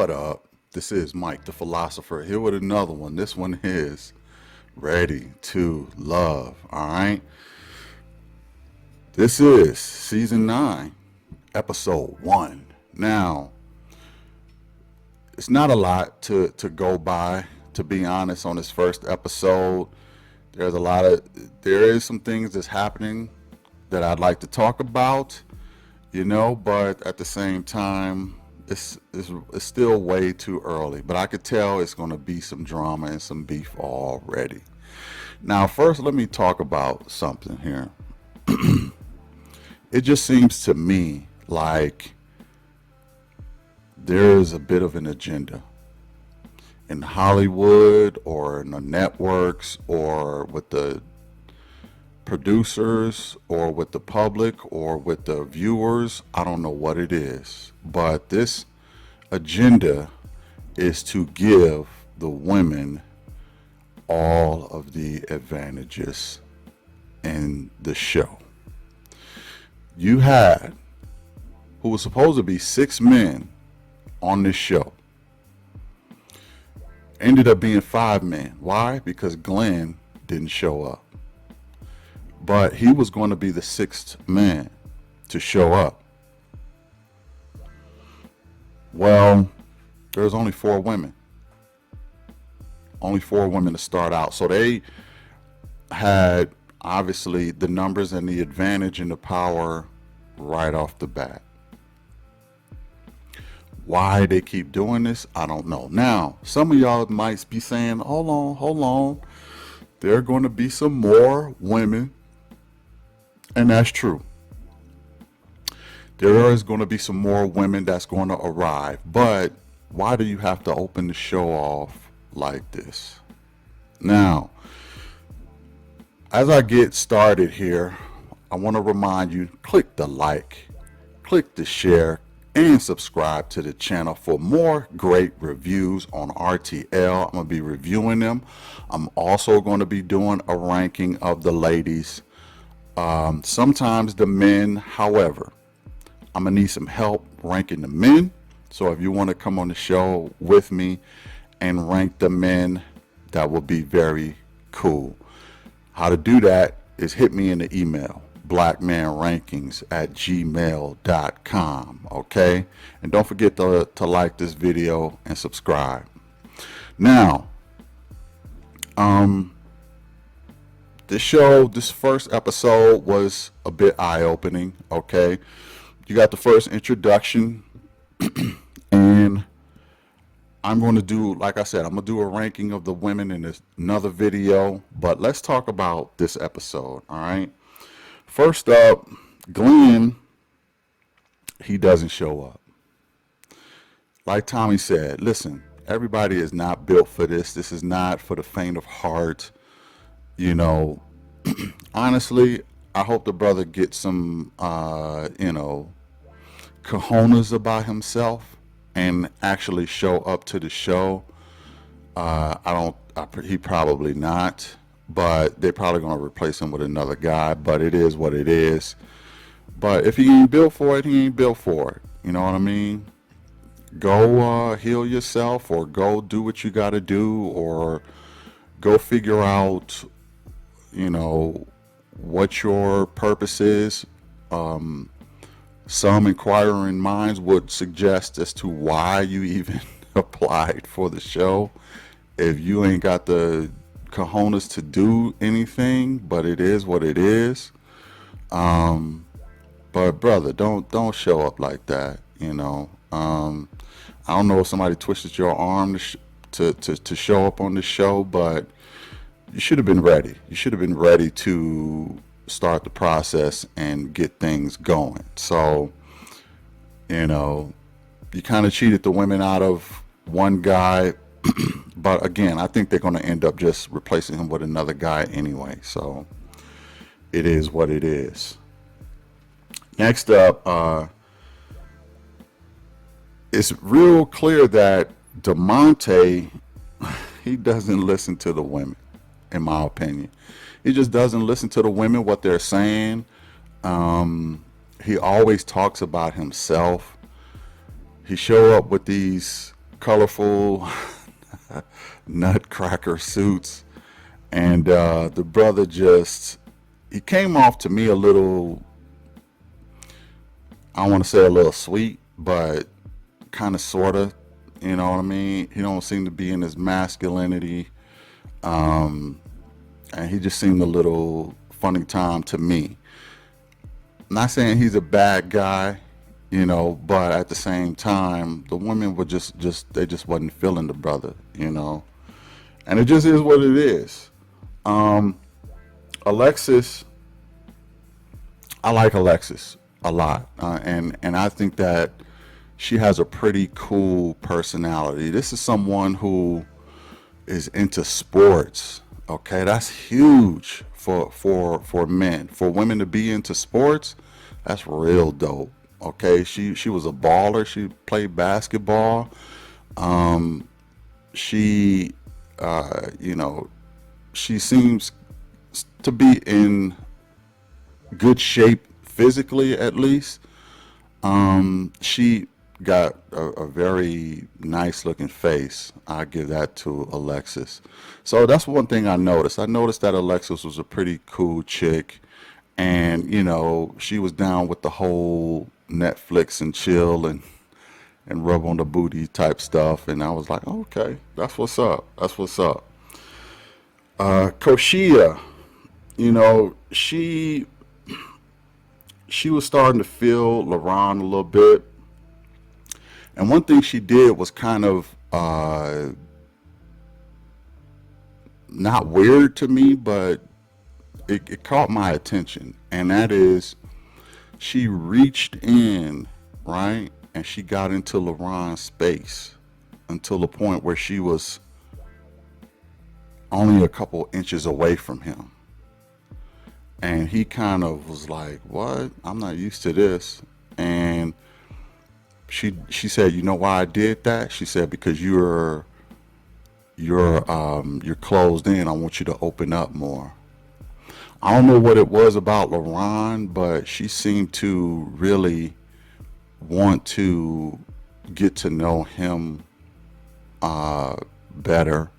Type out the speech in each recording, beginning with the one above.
What up? This is Mike the Philosopher here with another one. This one is Ready to Love. Alright? This is Season 9, Episode 1. Now, it's not a lot to go by, to be honest, on this first episode. There is some things that's happening that I'd like to talk about, but at the same time, it's still way too early. But I could tell it's going to be some drama and some beef already. Now, first, let me talk about something here. It just seems to me like there is a bit of an agenda in Hollywood or in the networks or with the producers or with the public or with the viewers. I don't know what it is, but this agenda is to give the women all of the advantages in the show. You had who was supposed to be 6 men on this show ended up being 5 men. Why? Because Glenn didn't show up. But he was going to be the 6th man to show up. Well, there's only 4 women. Only 4 women to start out. So they had, obviously, the numbers and the advantage and the power right off the bat. Why they keep doing this, I don't know. Now, some of y'all might be saying, hold on. There are going to be some more women. And that's true. There is going to be some more women that's going to arrive. But why do you have to open the show off like this? Now, as I get started here, I want to remind you, click the like, click the share, and subscribe to the channel for more great reviews on RTL. I'm going to be reviewing them. I'm also going to be doing a ranking of the ladies. Sometimes the men, however, I'm going to need some help ranking the men. So if you want to come on the show with me and rank the men, that would be very cool. How to do that is hit me in the email, blackmanrankings@gmail.com. Okay? And don't forget to like this video and subscribe. Now, this first episode was a bit eye-opening. Okay? You got the first introduction, and I'm going to do, like I said, I'm going to do a ranking of the women in another video, but let's talk about this episode, all right? First up, Glenn, he doesn't show up. Like Tommy said, listen, everybody is not built for this. This is not for the faint of heart. Honestly, I hope the brother gets some, cojones about himself and actually show up to the show. He probably not, but they're probably going to replace him with another guy, but it is what it is. But if he ain't built for it, he ain't built for it. You know what I mean? Go heal yourself, or go do what you got to do, or go figure out, what your purpose is. Some inquiring minds would suggest as to why you even applied for the show if you ain't got the cojones to do anything. But it is what it is. But brother, don't show up like that. I don't know if somebody twisted your arm to show up on the show, but you should have been ready. You should have been ready to start the process and get things going. So, you kind of cheated the women out of one guy. But again, I think they're going to end up just replacing him with another guy anyway. So it is what it is. Next up, it's real clear that DeMonte, he doesn't listen to the women, in my opinion. He just doesn't listen to the women, what they're saying. He always talks about himself. He show up with these colorful nutcracker suits. And the brother just, he came off to me a little, I want to say a little sweet, but kind of sort of, you know what I mean? He don't seem to be in his masculinity. Um, and he just seemed a little funny time to me. Not saying he's a bad guy, you know, but at the same time, the women were just they just wasn't feeling the brother, you know, and it just is what it is. Um, Alexis, I like Alexis a lot, and I think that she has a pretty cool personality. This is someone who is into sports. Okay, that's huge for men. For women to be into sports, that's real dope. Okay, she was a baller. She played basketball. Um, she, you know, she seems to be in good shape physically, at least. She got a very nice looking face. I give that to Alexis. So that's one thing I noticed. I noticed that Alexis was a pretty cool chick, and you know she was down with the whole Netflix and chill and rub on the booty type stuff. And I was like, okay, that's what's up. That's what's up. Koshia, you know, she was starting to feel LaRon a little bit. And one thing she did was kind of not weird to me, but it caught my attention. And that is, she reached in, right? And she got into LaRon's space until the point where she was only a couple inches away from him. And he kind of was like, "What? I'm not used to this." And she said, "You know why I did that?" She said, "Because you're closed in. I want you to open up more." I don't know what it was about LaRon, but she seemed to really want to get to know him better,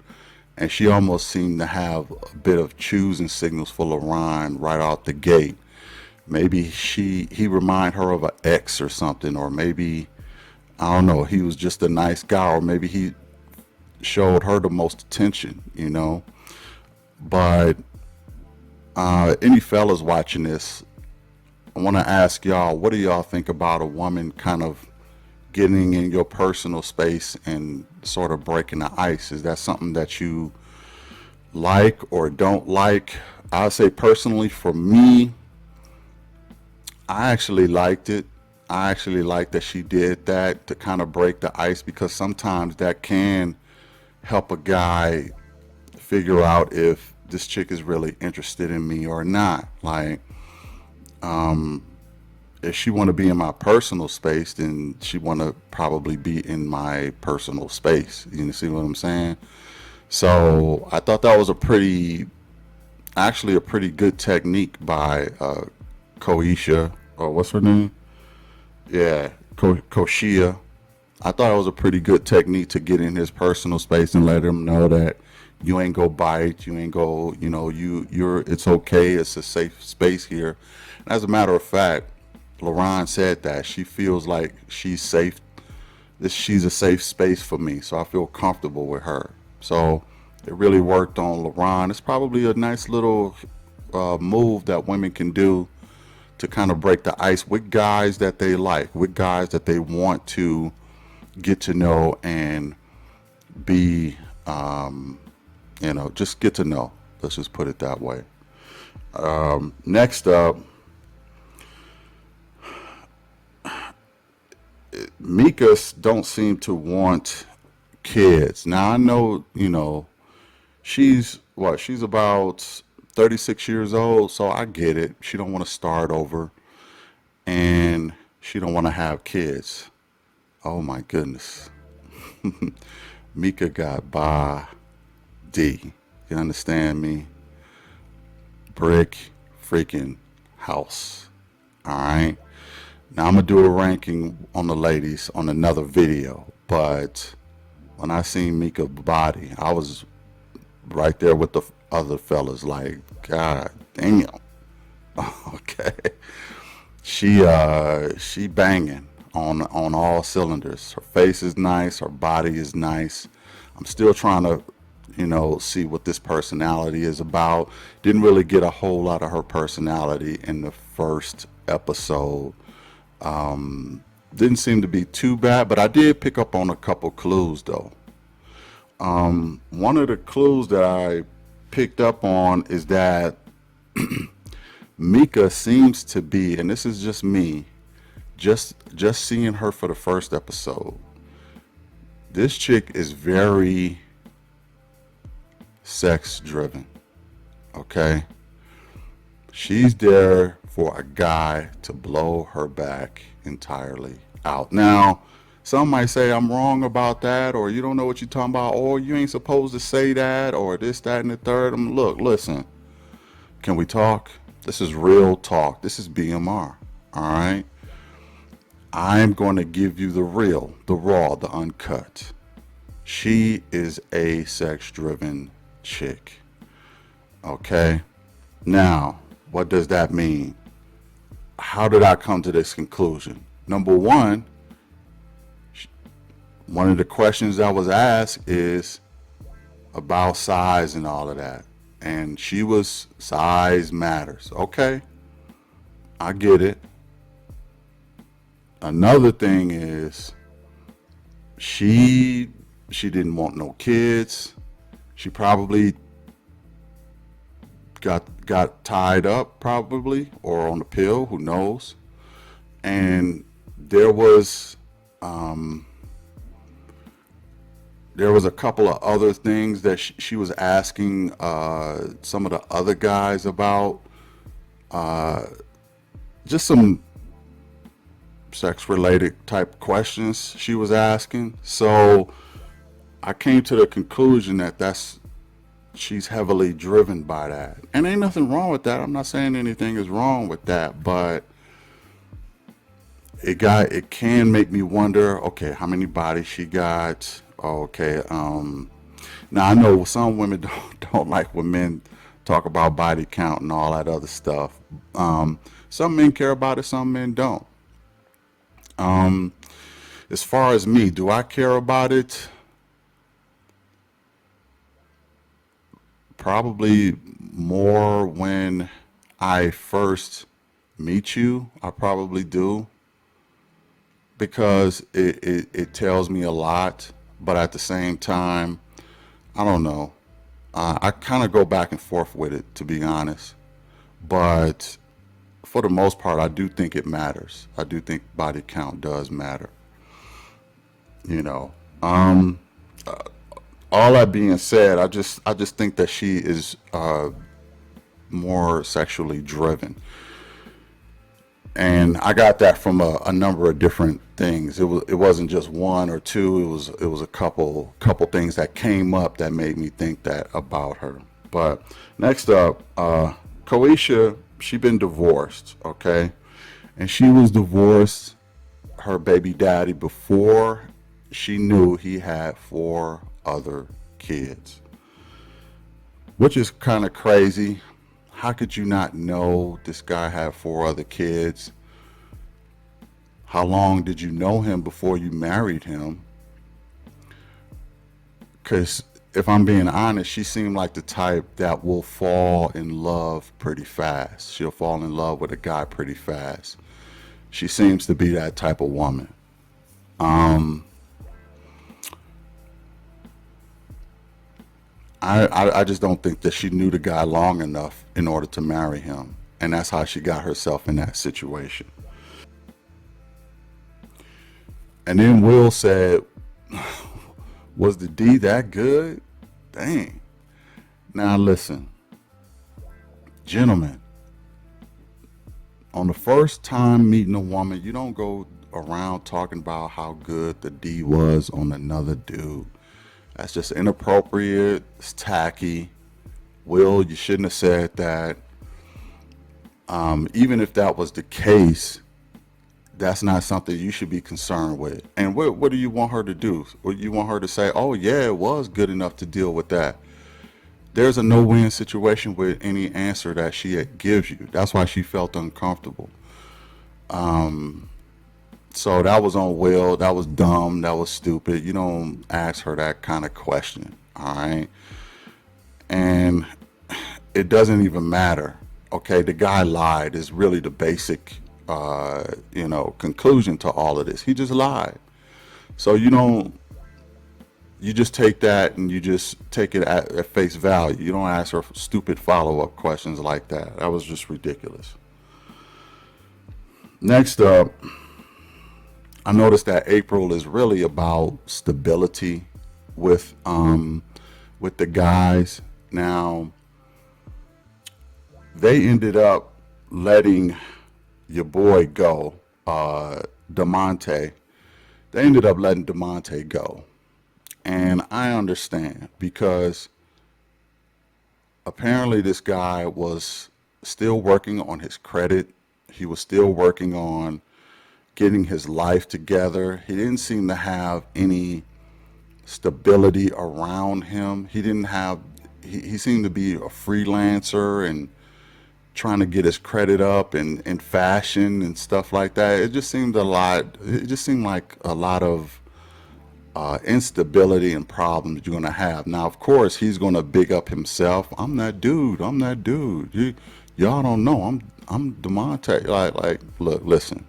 and she almost seemed to have a bit of choosing signals for LaRon right out the gate. Maybe he reminded her of an ex or something, or maybe I don't know. He was just a nice guy, or maybe he showed her the most attention, you know. But any fellas watching this, I want to ask y'all, what do y'all think about a woman kind of getting in your personal space and sort of breaking the ice? Is that something that you like or don't like? I say personally, for me, I actually liked it. I actually like that she did that to kind of break the ice, because sometimes that can help a guy figure out if this chick is really interested in me or not. Like, if she want to be in my personal space, then she want to probably be in my personal space. You see what I'm saying? So I thought that was actually a pretty good technique by Koisha, or what's her name? Yeah, Koshia. I thought it was a pretty good technique to get in his personal space and let him know that you ain't go bite, you ain't go, you know, you're it's okay, it's a safe space here. And as a matter of fact, LaRon said that she feels like she's safe. She's a safe space for me, so I feel comfortable with her. So it really worked on LaRon. It's probably a nice little move that women can do to kind of break the ice with guys that they like, with guys that they want to get to know and be, you know, just get to know. Let's just put it that way. Next up, Mika's don't seem to want kids. Now I know, you know, she's what? She's about 36 years old, so I get it. She don't want to start over, and she don't want to have kids. Oh my goodness. Mika got by D. You understand me? Brick freaking house. All right. Now I'm gonna do a ranking on the ladies on another video, but when I seen Mika's body, I was right there with the other fellas. Like, God damn. Okay. She banging on all cylinders. Her face is nice. Her body is nice. I'm still trying to, see what this personality is about. Didn't really get a whole lot of her personality in the first episode. Didn't seem to be too bad, but I did pick up on a couple clues though. One of the clues that I picked up on is that Mika seems to be, and this is just me, just seeing her for the first episode. This chick is very sex driven. Okay, she's there for a guy to blow her back entirely out. Now, some might say I'm wrong about that, or you don't know what you're talking about, or you ain't supposed to say that, or this, that, and the third. Look, listen. Can we talk? This is real talk. This is BMR. All right. I'm going to give you the real, the raw, the uncut. She is a sex driven chick. Okay. Now, what does that mean? How did I come to this conclusion? Number one of the questions that was asked is about size and all of that. And she was, size matters. Okay. I get it. Another thing is she didn't want no kids. She probably got tied up probably, or on a pill, who knows. And there was a couple of other things that she was asking some of the other guys about, just some sex related type questions she was asking. So I came to the conclusion that she's heavily driven by that. And ain't nothing wrong with that. I'm not saying anything is wrong with that, but it can make me wonder, okay, how many bodies she got? Okay, now I know some women don't like when men talk about body count and all that other stuff. Some men care about it, some men don't. As far as me, do I care about it? Probably more when I first meet you. I probably do, because it tells me a lot. But at the same time, I don't know. I kind of go back and forth with it, to be honest. But for the most part, I do think it matters. I do think body count does matter. You know. All that being said, I just think that she is more sexually driven, and I got that from a number of different things. It wasn't just one or two. It was a couple things that came up that made me think that about her. But next up, Koisha, she been divorced, okay, and she was divorced her baby daddy before she knew he had four other kids, which is kind of crazy. How could you not know this guy had four other kids? How long did you know him before you married him? Because if I'm being honest, she seemed like the type that will fall in love pretty fast. She'll fall in love with a guy pretty fast. She seems to be that type of woman. I just don't think that she knew the guy long enough in order to marry him. And that's how she got herself in that situation. And then Will said, was the D that good? Dang. Now listen, gentlemen, on the first time meeting a woman, you don't go around talking about how good the D was on another dude. That's just inappropriate. It's tacky. Will, you shouldn't have said that. Even if that was the case, that's not something you should be concerned with. And what do you want her to do? What you want her to say, oh yeah, it was good enough to deal with that. There's a no-win situation with any answer that she gives you. That's why she felt uncomfortable. So that was on Will. That was dumb. That was stupid. You don't ask her that kind of question. All right. And it doesn't even matter. Okay. The guy lied is really the basic, conclusion to all of this. He just lied. So you just take that and you just take it at face value. You don't ask her stupid follow-up questions like that. That was just ridiculous. Next up, I noticed that April is really about stability with the guys. Now they ended up letting your boy go, Demonte. They ended up letting Demonte go, and I understand because apparently this guy was still working on his credit. He was still working on getting his life together. He didn't seem to have any stability around him. He seemed to be a freelancer and trying to get his credit up in fashion and stuff like that. It just seemed like a lot of instability and problems you're gonna have. Now, of course, he's gonna big up himself. I'm that dude. I'm that dude. Y'all don't know. I'm Demonte. Like, look, listen.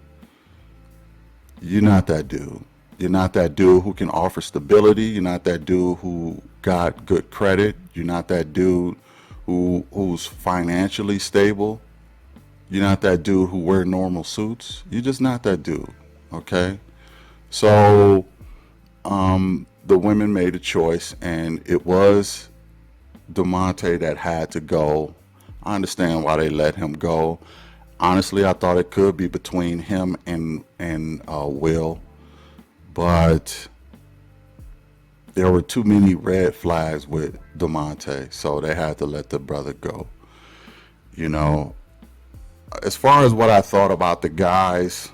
You're not that dude. You're not that dude who can offer stability. You're not that dude who got good credit. You're not that dude who's financially stable. You're not that dude who wear normal suits. You're just not that dude. Okay? So the women made a choice, and it was Demonte that had to go. I understand why they let him go. Honestly, I thought it could be between him and Will, but there were too many red flags with Demonte, so they had to let the brother go. You know, as far as what I thought about the guys,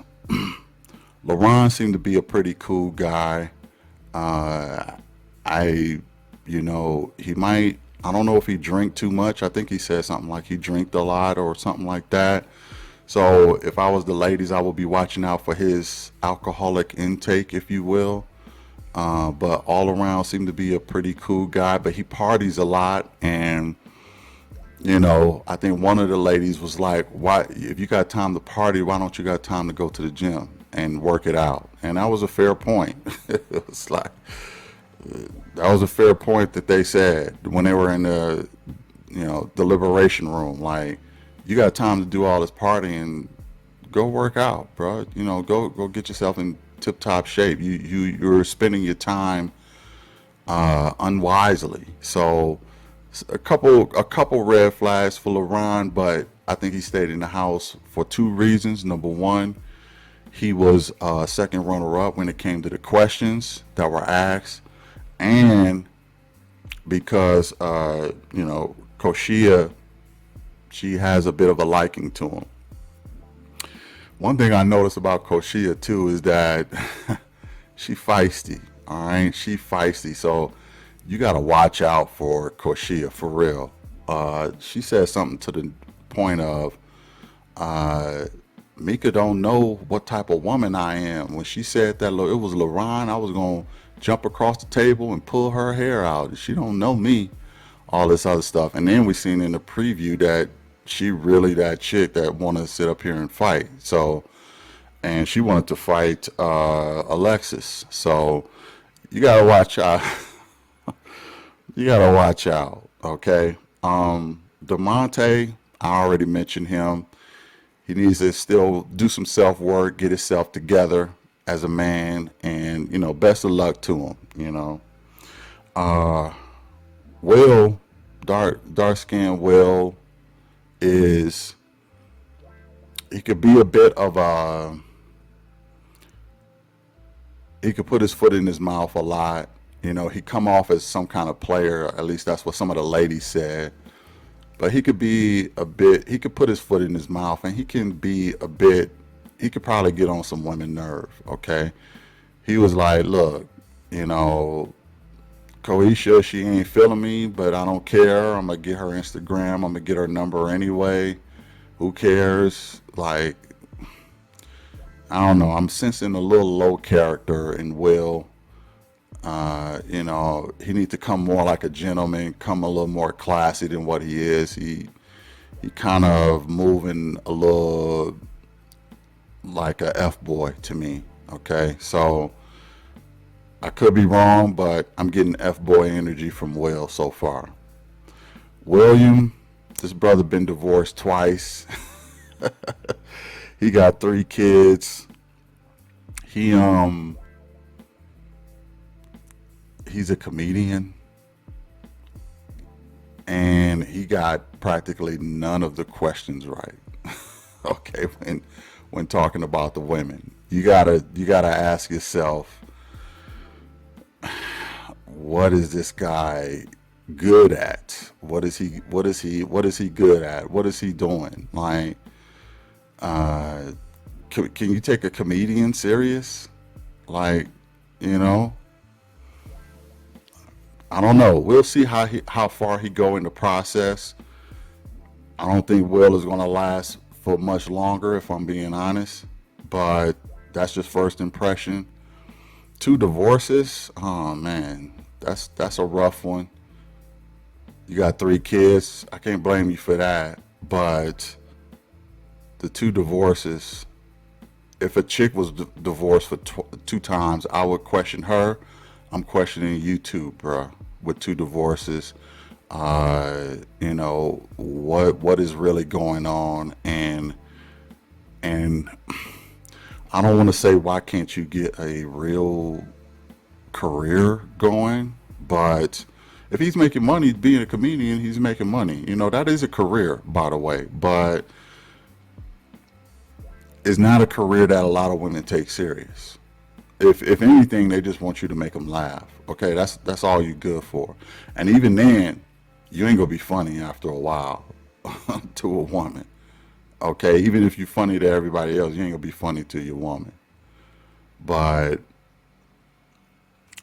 LaRon seemed to be a pretty cool guy. Uh, I, he might. I don't know if he drank too much. I think he said something like he drank a lot or something like that. So if I was the ladies, I would be watching out for his alcoholic intake, if you will. But all around seemed to be a pretty cool guy. But he parties a lot, and I think one of the ladies was like, "Why? If you got time to party, why don't you got time to go to the gym and work it out?" And that was a fair point. It was like that was a fair point that they said when they were in the deliberation room. Like, you got time to do all this partying, go work out, bro. Go get yourself in tip top shape. You're spending your time unwisely. So a couple red flags for LeBron, but I think he stayed in the house for two reasons. Number one, he was second runner up when it came to the questions that were asked, and because Koshia, she has a bit of a liking to him. One thing I noticed about Koshia too is that she feisty. All right, she feisty. So you got to watch out for Koshia for real. She said something to the point of, Mika don't know what type of woman I am. When she said that it was LaRon, I was gonna jump across the table and pull her hair out. She don't know me. All this other stuff, and then we seen in the preview that she really that chick that want to sit up here and fight. So, and she wanted to fight Alexis. So you gotta watch out. You gotta watch out. Okay. Demonte, I already mentioned him. He needs to still do some self work, get himself together as a man, and best of luck to him. Will, dark skinned Will, is he could be a bit of a he could put his foot in his mouth a lot. He come off as some kind of player. At least that's what some of the ladies said. But he could be a bit. He could put his foot in his mouth, and he can be a bit he could probably get on some women nerve. Okay, he was like, look, you know, Koisha, she ain't feeling me, but I don't care. I'm gonna get her Instagram. I'm gonna get her number anyway. Who cares? Like, I don't know. I'm sensing a little low character in Will. He needs to come more like a gentleman, come a little more classy than what he is. He kind of moving a little like a F boy to me. Okay, so I could be wrong, but I'm getting F boy energy from Will so far. William, this brother been divorced twice. He got 3 kids. He he's a comedian, and he got practically none of the questions right. Okay, when talking about the women, you gotta ask yourself, what is this guy good at? What is he good at? What is he doing? Like, uh, can you take a comedian serious? Like, you know, I don't know. We'll see how far he go in the process. I don't think Will is going to last for much longer, if I'm being honest. But that's just first impression. 2 divorces. Oh man, that's a rough one. You got 3 kids. I can't blame you for that. But the 2 divorces. If a chick was divorced for 2 times, I would question her. I'm questioning you too, bro. With 2 divorces, what is really going on, and I don't want to say why can't you get a real career going, but if he's making money being a comedian, he's making money. That is a career, by the way, but it's not a career that a lot of women take serious. If anything, they just want you to make them laugh. Okay, that's all you good for. And even then, you ain't gonna be funny after a while to a woman. Okay, even if you're funny to everybody else, you ain't gonna be funny to your woman. But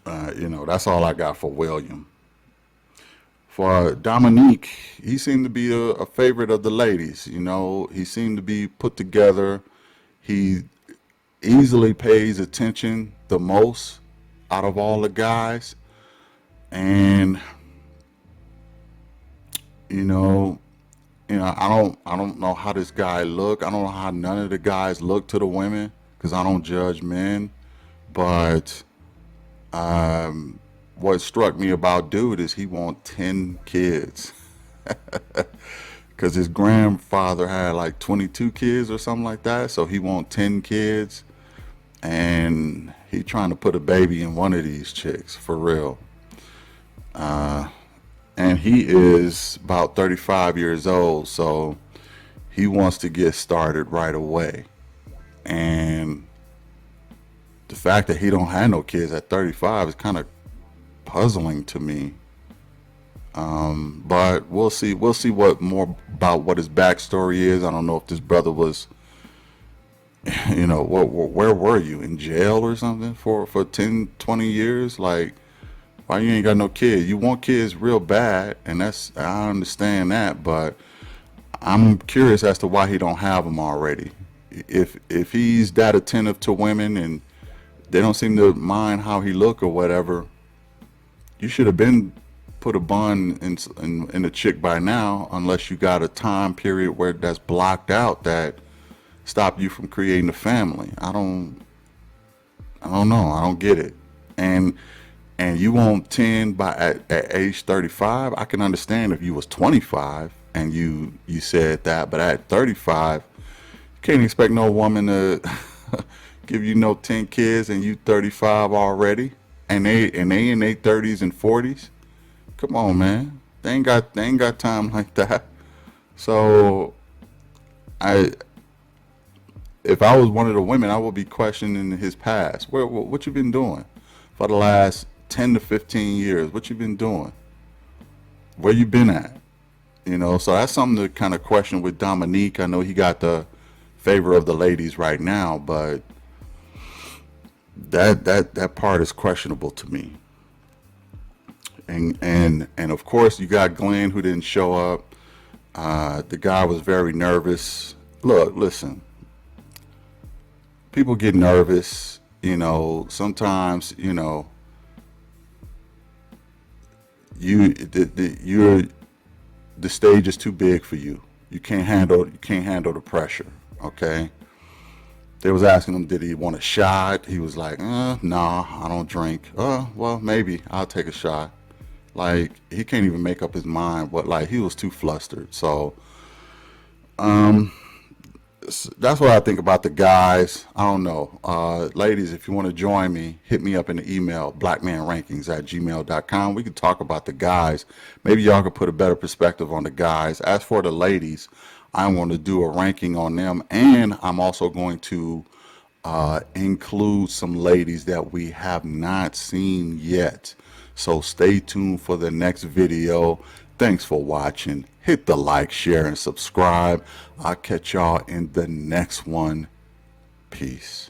that's all I got for William. For Dominique, he seemed to be a favorite of the ladies. He seemed to be put together. He easily pays attention the most out of all the guys, and you know, I don't know how this guy look. I don't know how none of the guys look to the women because I don't judge men. But what struck me about dude is he want 10 kids because his grandfather had like 22 kids or something like that. So he want 10 kids, and he trying to put a baby in one of these chicks for real. And he is about 35 years old, so he wants to get started right away. And the fact that he don't have no kids at 35 is kind of puzzling to me. But we'll see. We'll see what more about what his backstory is. I don't know if this brother was, where were you in jail or something for 10, 20 years? Like, why you ain't got no kids? You want kids real bad, and I understand that, but I'm curious as to why he don't have them already. If he's that attentive to women and they don't seem to mind how he look or whatever, you should have been put a bun in a chick by now, unless you got a time period where that's blocked out that stop you from creating a family. I don't know. I don't get it. And you want 10 at age 35. I can understand if you was 25 and you said that, but at 35, you can't expect no woman to give you no 10 kids and you 35 already, and they in their 30s and 40s. Come on, man. They ain't got time like that. So I if I was one of the women, I would be questioning his past. What you been doing for the last 10 to 15 years? What you been doing? Where you been at? So that's something to kind of question with Dominique. I know he got the favor of the ladies right now, but that part is questionable to me. And of course you got Glenn who didn't show up. The guy was very nervous. Look, listen, people get nervous. Sometimes you're the stage is too big for you. You can't handle the pressure. Okay. They was asking him, did he want a shot? He was like, nah, I don't drink. Well, maybe I'll take a shot. Like he can't even make up his mind, but like he was too flustered. So that's what I think about the guys. I don't know. Ladies, if you want to join me, hit me up in the email, blackmanrankings@gmail.com. We can talk about the guys. Maybe y'all could put a better perspective on the guys. As for the ladies, I'm going to do a ranking on them, and I'm also going to include some ladies that we have not seen yet. So stay tuned for the next video. Thanks for watching. Hit the like, share, and subscribe. I'll catch y'all in the next one. Peace.